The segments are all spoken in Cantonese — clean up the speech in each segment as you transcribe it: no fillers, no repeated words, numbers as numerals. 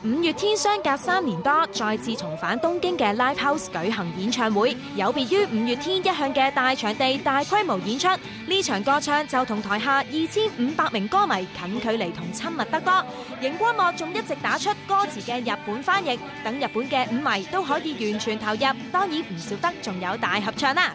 五月天相隔3年多再次重返東京嘅 Live House 舉行演唱會，有別於五月天一向嘅大場地大規模演出，呢場歌唱就同台下2500名歌迷近距離同親密得多。熒光幕仲一直打出歌詞嘅日本翻譯，等日本嘅五迷都可以完全投入。當然唔少得仲有大合唱啦。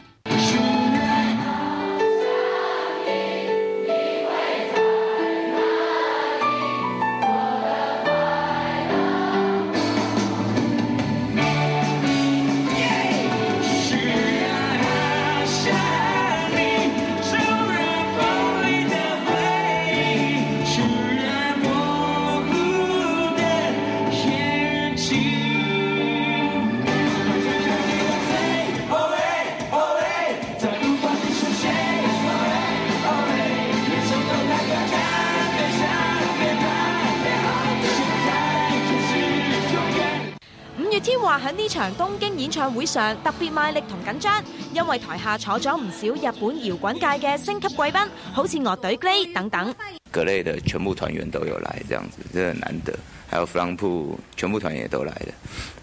五月天話喺呢場東京演唱會上特別賣力同緊張，因為台下坐咗唔少日本搖滾界嘅星級貴賓，好似樂隊 GLAY 等等。各類的全部團員都有來，這樣子真的很難得。還有 FLAMPO 全部團員也都來了，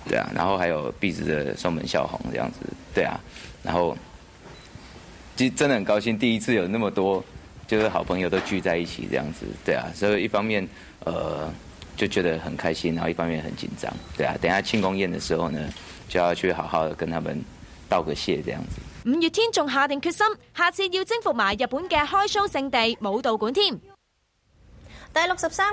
對啊。然後還有壁紙的松本孝宏這樣子，對啊。然後其實真的很高興，第一次有那麼多就是好朋友都聚在一起這樣子，對啊。所以一方面就覺得很開心，然後一方面很緊張，對啊。等下慶功宴的時候呢，就要去好好的跟他們道個謝，這樣子。五月天仲下定決心，下次要征服埋日本嘅開 show 勝地武道館添。第63